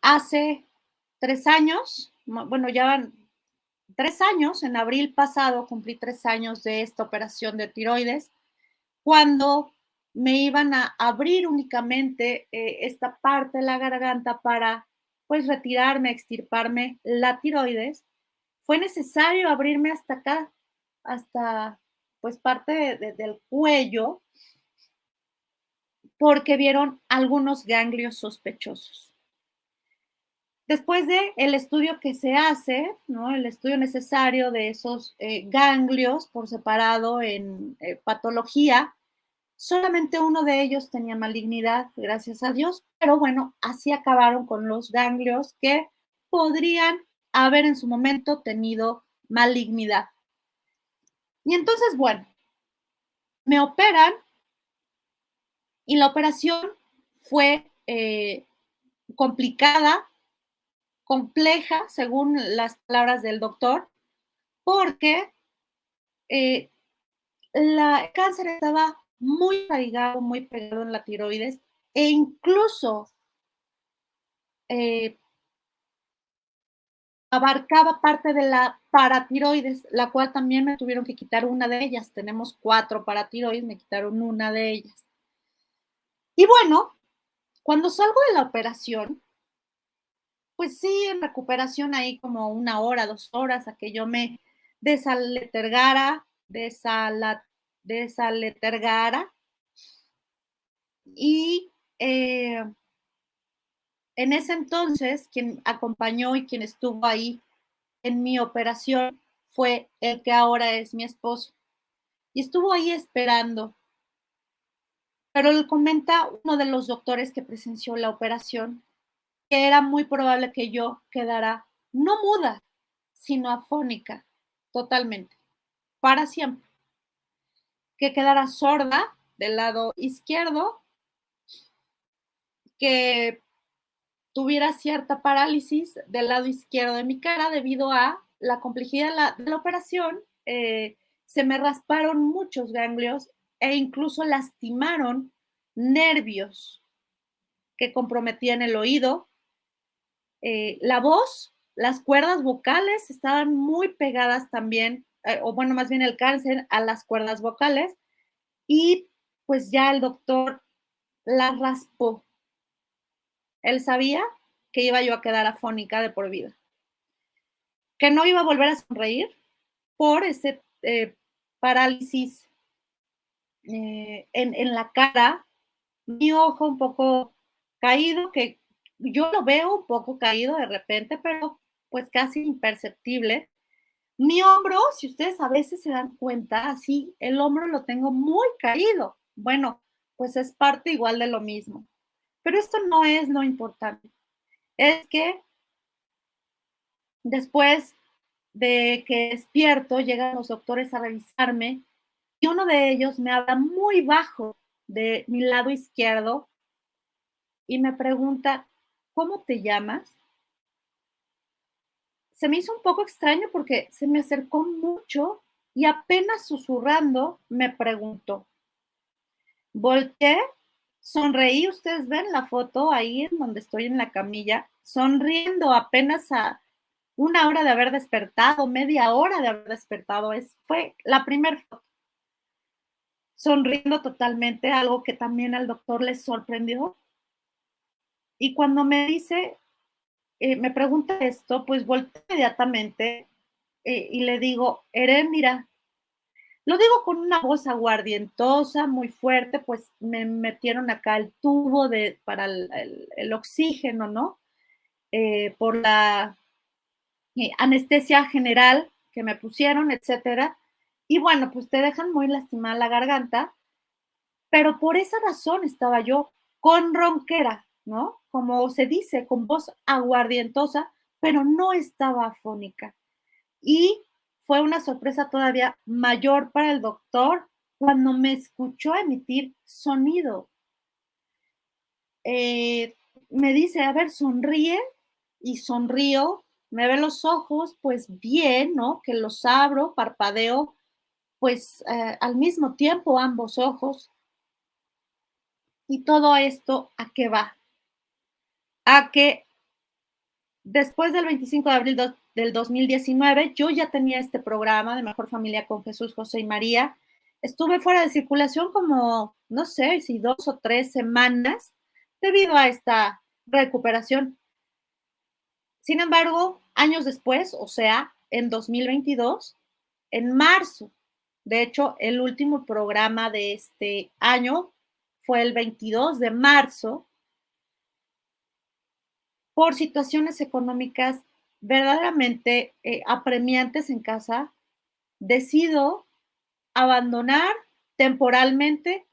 Hace 3 años, bueno, ya van 3 años, en abril pasado cumplí 3 años de esta operación de tiroides, cuando me iban a abrir únicamente, esta parte de la garganta para, pues, retirarme, extirparme la tiroides. Fue necesario abrirme hasta acá, hasta, pues, parte del cuello, porque vieron algunos ganglios sospechosos. Después de el estudio que se hace, ¿no? El estudio necesario de esos, ganglios por separado en, patología, solamente uno de ellos tenía malignidad, gracias a Dios, pero bueno, así acabaron con los ganglios que podrían haber en su momento tenido malignidad. Y entonces, bueno, me operan y la operación fue, complicada, compleja, según las palabras del doctor, porque eh, el cáncer estaba muy arraigado, muy pegado en la tiroides e incluso eh, abarcaba parte de la paratiroides, la cual también me tuvieron que quitar una de ellas. Tenemos 4 paratiroides, me quitaron una de ellas. Y bueno, cuando salgo de la operación, pues sí, en recuperación ahí como 1 hora, 2 horas, a que yo me desaletergara, desaletergara. Y en ese entonces, quien acompañó y quien estuvo ahí en mi operación fue el que ahora es mi esposo. Y estuvo ahí esperando, pero le comenta uno de los doctores que presenció la operación que era muy probable que yo quedara no muda, sino afónica, totalmente, para siempre. Que quedara sorda del lado izquierdo, que tuviera cierta parálisis del lado izquierdo de mi cara debido a la complejidad de la operación. Se me rasparon muchos ganglios e incluso lastimaron nervios que comprometían el oído, la voz, las cuerdas vocales estaban muy pegadas también, o bueno, más bien el cáncer a las cuerdas vocales y pues ya el doctor las raspó. Él sabía que iba yo a quedar afónica de por vida, que no iba a volver a sonreír por ese parálisis en la cara, mi ojo un poco caído, que yo lo veo un poco caído de repente, pero pues casi imperceptible. Mi hombro, si ustedes a veces se dan cuenta, así el hombro lo tengo muy caído. Bueno, pues es parte igual de lo mismo. Pero esto no es lo importante. Es que después de que despierto, llegan los doctores a revisarme y uno de ellos me habla muy bajo de mi lado izquierdo y me pregunta, ¿cómo te llamas? Se me hizo un poco extraño porque se me acercó mucho y apenas susurrando me preguntó. Volteé, sonreí, ustedes ven la foto ahí en donde estoy en la camilla, sonriendo apenas a 1 hora de haber despertado, media hora de haber despertado, fue la primera foto. Sonriendo totalmente, algo que también al doctor le sorprendió. Y cuando me dice, me pregunta esto, pues volteo inmediatamente y le digo, Heréndira, lo digo con una voz aguardientosa, muy fuerte, pues me metieron acá el tubo para el oxígeno, ¿no? Por la anestesia general que me pusieron, etcétera. Y bueno, pues te dejan muy lastimada la garganta, pero por esa razón estaba yo con ronquera, ¿no? Como se dice, con voz aguardientosa, pero no estaba afónica. Y fue una sorpresa todavía mayor para el doctor cuando me escuchó emitir sonido. Eh, Me dice, a ver, sonríe, y sonrío, me ve los ojos, pues bien, ¿no? Que los abro, parpadeo, pues al mismo tiempo ambos ojos. Y todo esto, ¿a qué va? a que después del 25 de abril del 2019, yo ya tenía este programa de Mejor Familia con Jesús, José y María. Estuve fuera de circulación como, no sé, si 2 o 3 semanas debido a esta recuperación. Sin embargo, años después, o sea, en 2022, en marzo, de hecho, el último programa de este año fue el 22 de marzo, por situaciones económicas verdaderamente apremiantes en casa, decido abandonar temporalmente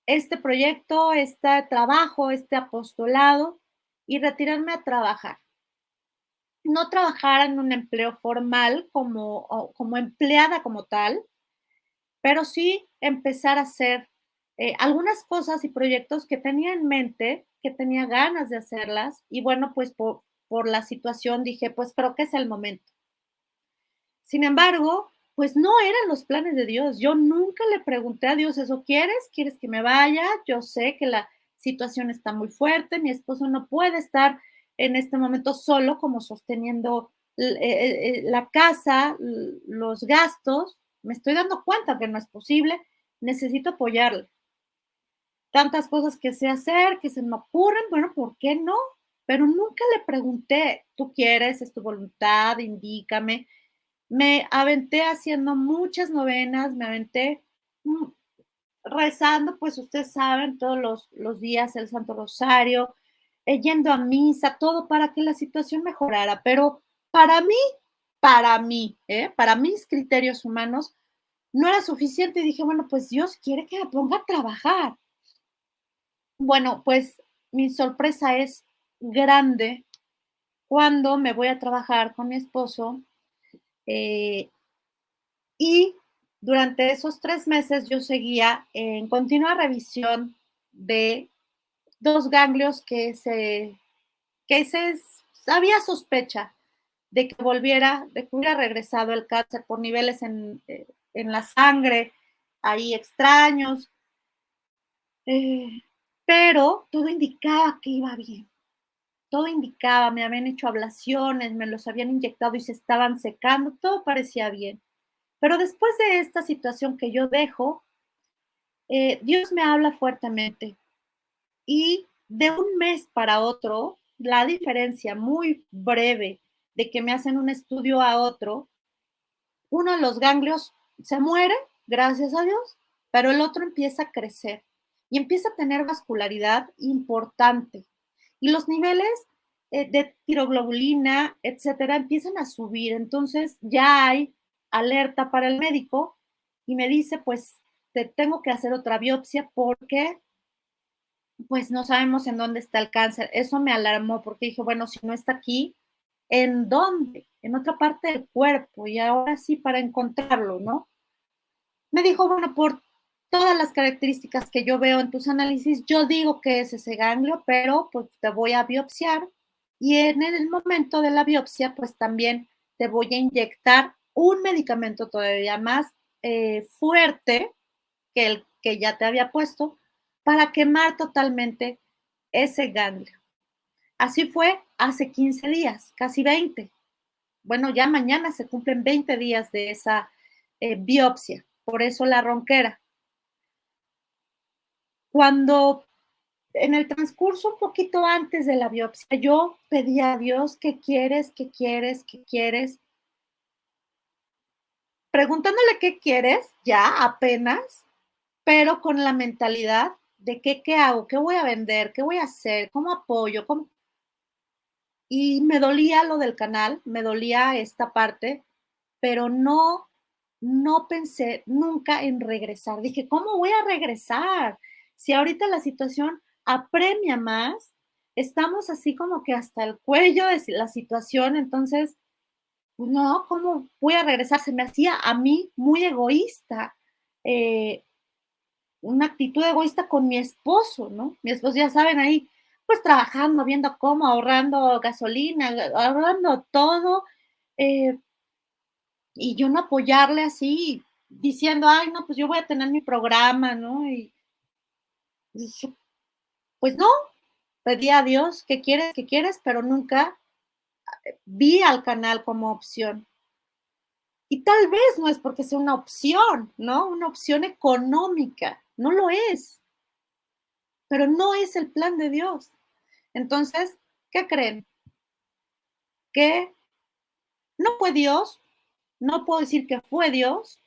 este proyecto, este trabajo, este apostolado y retirarme a trabajar. No trabajar en un empleo formal como empleada como tal, pero sí empezar a hacer algunas cosas y proyectos que tenía en mente, que tenía ganas de hacerlas y bueno, pues por la situación dije, pues creo que es el momento. Sin embargo, pues no eran los planes de Dios. Yo nunca le pregunté a Dios, ¿eso quieres? ¿Quieres que me vaya? Yo sé que la situación está muy fuerte, mi esposo no puede estar en este momento solo como sosteniendo la casa, los gastos. Me estoy dando cuenta que no es posible, necesito apoyarle. Tantas cosas que sé hacer, que se me ocurren, bueno, ¿por qué no? Pero nunca le pregunté, ¿tú quieres? ¿Es tu voluntad? Indícame. Me aventé haciendo muchas novenas, me aventé mm, rezando, pues ustedes saben, todos los días el Santo Rosario, yendo a misa, todo para que la situación mejorara. Pero para mí, para mis criterios humanos, no era suficiente. Y dije, bueno, pues Dios quiere que me ponga a trabajar. Bueno, pues mi sorpresa es grande cuando me voy a trabajar con mi esposo. eh, Y durante esos 3 meses yo seguía en continua revisión de 2 ganglios que se había sospecha de que hubiera regresado el cáncer por niveles en la sangre, ahí extraños, eh, pero todo indicaba que iba bien. Todo indicaba, me habían hecho ablaciones, me los habían inyectado y se estaban secando, todo parecía bien. Pero después de esta situación que yo dejo, Dios me habla fuertemente y de un mes para otro, la diferencia muy breve de que me hacen un estudio a otro, uno de los ganglios se muere, gracias a Dios, pero el otro empieza a crecer y empieza a tener vascularidad importante. Y los niveles de tiroglobulina, etcétera, empiezan a subir. Entonces ya hay alerta para el médico y me dice, pues te tengo que hacer otra biopsia porque pues no sabemos en dónde está el cáncer. Eso me alarmó porque dije, bueno, si no está aquí, ¿en dónde? En otra parte del cuerpo. Y ahora sí, para encontrarlo, ¿no? Me dijo, bueno, por todas las características que yo veo en tus análisis, yo digo que es ese ganglio, pero pues te voy a biopsiar y en el momento de la biopsia, pues también te voy a inyectar un medicamento todavía más fuerte que el que ya te había puesto para quemar totalmente ese ganglio. Así fue hace 15 días, casi 20. Bueno, ya mañana se cumplen 20 días de esa biopsia, por eso la ronquera. Cuando en el transcurso un poquito antes de la biopsia, yo pedí a Dios, ¿qué quieres? ¿Qué quieres? ¿Qué quieres? Preguntándole qué quieres, ya apenas, pero con la mentalidad de qué hago, qué voy a vender, qué voy a hacer, cómo apoyo, cómo. Y me dolía lo del canal, me dolía esta parte, pero no pensé nunca en regresar. Dije, ¿cómo voy a regresar? Si ahorita la situación apremia más, estamos así como que hasta el cuello de la situación, entonces, pues no, ¿cómo voy a regresar? Se me hacía a mí muy egoísta, eh, una actitud egoísta con mi esposo, ¿no? Mi esposo, ya saben, ahí, pues trabajando, viendo cómo, ahorrando gasolina, ahorrando todo, eh, y yo no apoyarle así, diciendo, ay, no, pues yo voy a tener mi programa, ¿no? Y dije, pues no, pedí a Dios, ¿qué quieres? ¿Qué quieres? Pero nunca vi al canal como opción. Y tal vez no es porque sea una opción, ¿no? Una opción económica, no lo es, pero no es el plan de Dios. Entonces, ¿qué creen? Que no fue Dios, no puedo decir que fue Dios,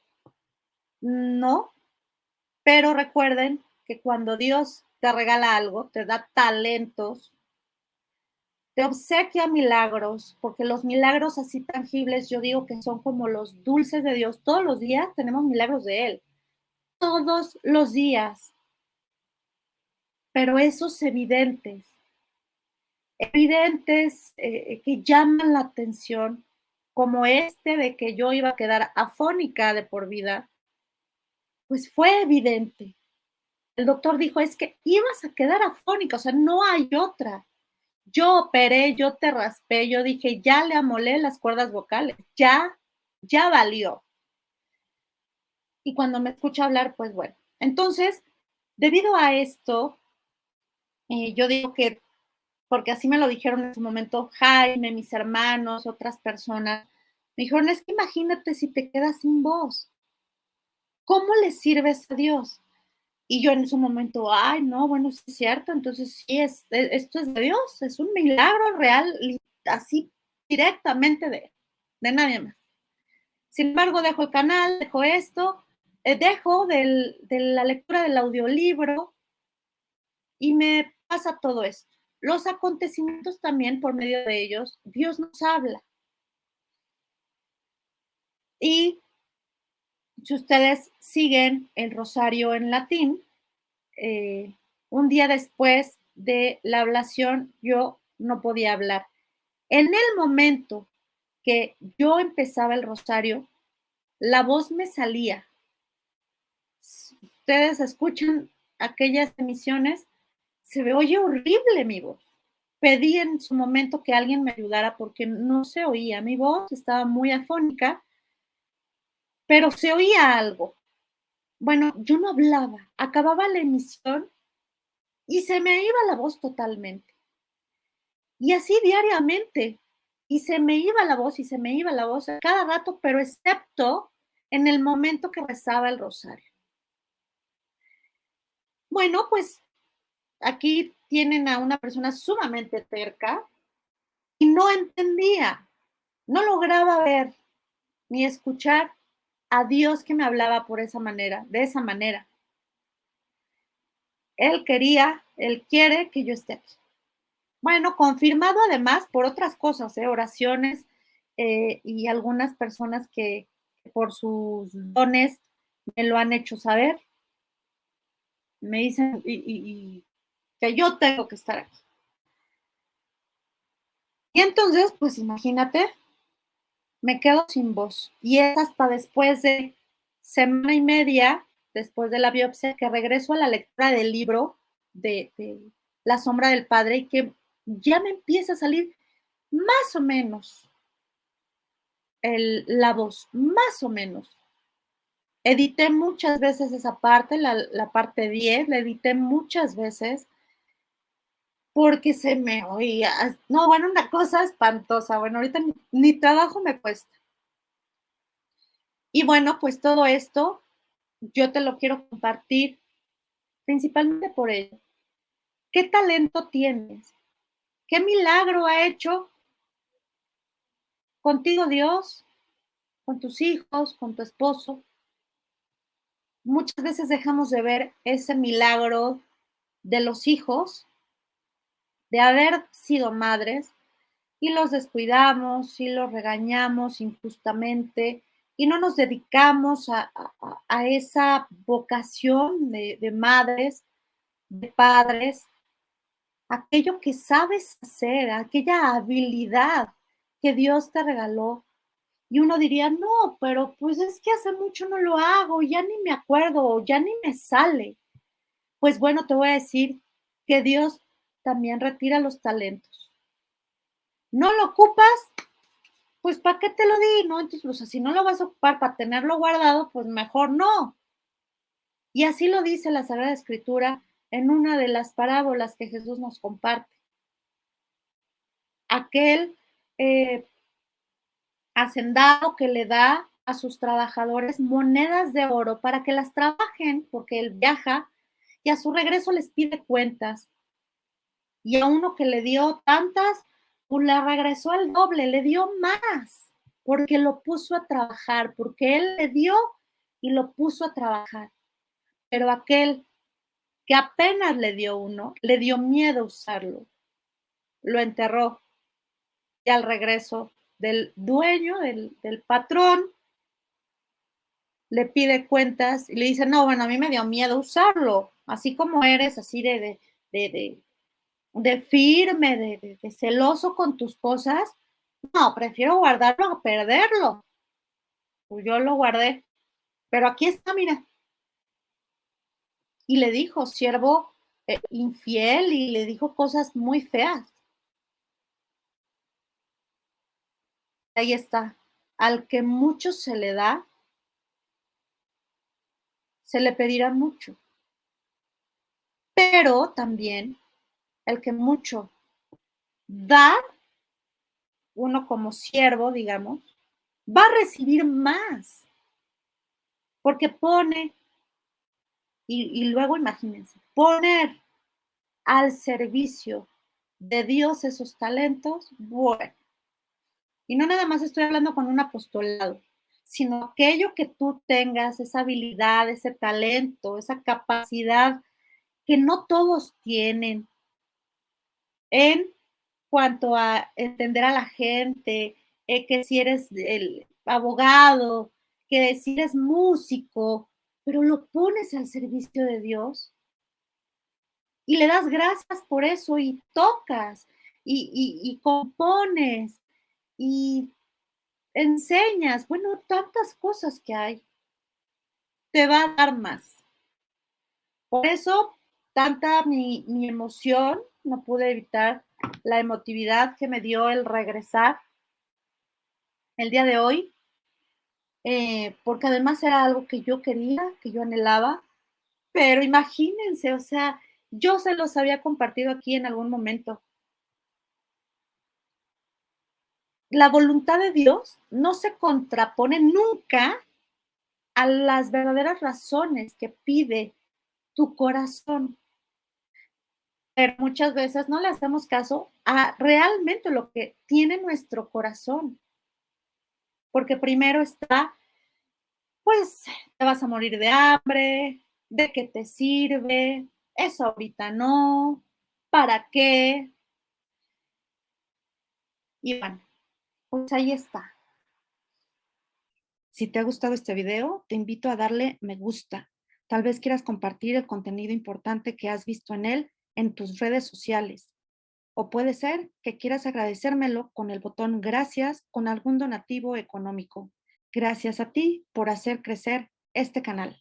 no, pero recuerden que cuando Dios te regala algo, te da talentos, te obsequia milagros, porque los milagros así tangibles, yo digo que son como los dulces de Dios. Todos los días tenemos milagros de Él, todos los días, pero esos evidentes que llaman la atención, como este de que yo iba a quedar afónica de por vida, pues fue evidente. El doctor dijo, es que ibas a quedar afónica, o sea, no hay otra. Yo operé, yo te raspé, yo dije, ya le amolé las cuerdas vocales, ya valió. Y cuando me escucha hablar, pues bueno. Entonces, debido a esto, yo digo que, porque así me lo dijeron en su momento Jaime, mis hermanos, otras personas, me dijeron, es que imagínate si te quedas sin voz, ¿cómo le sirves a Dios? Y yo en su momento, ay, no, bueno, sí es cierto, entonces sí, esto es de Dios, es un milagro real, así directamente de nadie más. Sin embargo, dejo el canal, dejo esto, dejo de la lectura del audiolibro y me pasa todo esto. Los acontecimientos también, por medio de ellos, Dios nos habla. Y si ustedes siguen el rosario en latín, eh, un día después de la ablación yo no podía hablar. En el momento que yo empezaba el rosario, la voz me salía. Si ustedes escuchan aquellas emisiones, se me oye horrible mi voz. Pedí en su momento que alguien me ayudara porque no se oía. Mi voz estaba muy afónica, pero se oía algo. Bueno, yo no hablaba. Acababa la emisión y se me iba la voz totalmente. Y así diariamente. Y se me iba la voz y se me iba la voz a cada rato, pero excepto en el momento que rezaba el rosario. Bueno, pues aquí tienen a una persona sumamente terca y no entendía, no lograba ver ni escuchar a Dios que me hablaba por esa manera, de esa manera. Él quiere que yo esté aquí. Bueno, confirmado además por otras cosas, oraciones y algunas personas que por sus dones me lo han hecho saber. Me dicen y que yo tengo que estar aquí. Y entonces, pues imagínate, me quedo sin voz. Y es hasta después de semana y media, después de la biopsia, que regreso a la lectura del libro de La sombra del padre y que ya me empieza a salir más o menos la voz, más o menos. Edité muchas veces esa parte, la parte 10, la edité muchas veces porque se me oía. No, bueno, una cosa espantosa. Bueno, ahorita ni trabajo me cuesta. Y bueno, pues todo esto yo te lo quiero compartir principalmente por ello. ¿Qué talento tienes? ¿Qué milagro ha hecho contigo Dios, con tus hijos, con tu esposo? Muchas veces dejamos de ver ese milagro de los hijos, de haber sido madres, y los descuidamos y los regañamos injustamente y no nos dedicamos a esa vocación de madres, de padres, aquello que sabes hacer, aquella habilidad que Dios te regaló. Y uno diría, no, pero pues es que hace mucho no lo hago, ya ni me acuerdo, o ya ni me sale. Pues bueno, te voy a decir que Dios también retira los talentos. No lo ocupas, pues ¿para qué te lo di? ¿No? Entonces, o sea, si no lo vas a ocupar para tenerlo guardado, pues mejor no. Y así lo dice la Sagrada Escritura en una de las parábolas que Jesús nos comparte. Aquel eh, hacendado que le da a sus trabajadores monedas de oro para que las trabajen, porque él viaja y a su regreso les pide cuentas. Y a uno que le dio tantas, pues le regresó el doble, le dio más, porque lo puso a trabajar, porque él le dio y lo puso a trabajar. Pero aquel que apenas le dio uno, le dio miedo usarlo, lo enterró y al regreso del dueño, del patrón, le pide cuentas y le dice, no, bueno, a mí me dio miedo usarlo, así como eres, así de, de, de firme, de celoso con tus cosas, no, prefiero guardarlo a perderlo. Pues yo lo guardé, pero aquí está, mira. Y le dijo, siervo infiel, y le dijo cosas muy feas. Ahí está. Al que mucho se le da, se le pedirá mucho. Pero también el que mucho da, uno como siervo, digamos, va a recibir más, porque pone, y luego imagínense, poner al servicio de Dios esos talentos, bueno, y no nada más estoy hablando con un apostolado, sino aquello que tú tengas, esa habilidad, ese talento, esa capacidad que no todos tienen en cuanto a entender a la gente, que si eres el abogado, que si eres músico, pero lo pones al servicio de Dios y le das gracias por eso y tocas y compones y enseñas, bueno, tantas cosas que hay, te va a dar más. Por eso, tanta mi emoción, no pude evitar la emotividad que me dio el regresar el día de hoy, porque además era algo que yo quería, que yo anhelaba, pero imagínense, o sea, yo se los había compartido aquí en algún momento. La voluntad de Dios no se contrapone nunca a las verdaderas razones que pide tu corazón, pero muchas veces no le hacemos caso a realmente lo que tiene nuestro corazón, porque primero está, pues, te vas a morir de hambre, de qué te sirve, eso ahorita no, ¿para qué? Y bueno, pues ahí está. Si te ha gustado este video, te invito a darle me gusta. Tal vez quieras compartir el contenido importante que has visto en él en tus redes sociales. O puede ser que quieras agradecérmelo con el botón gracias con algún donativo económico. Gracias a ti por hacer crecer este canal.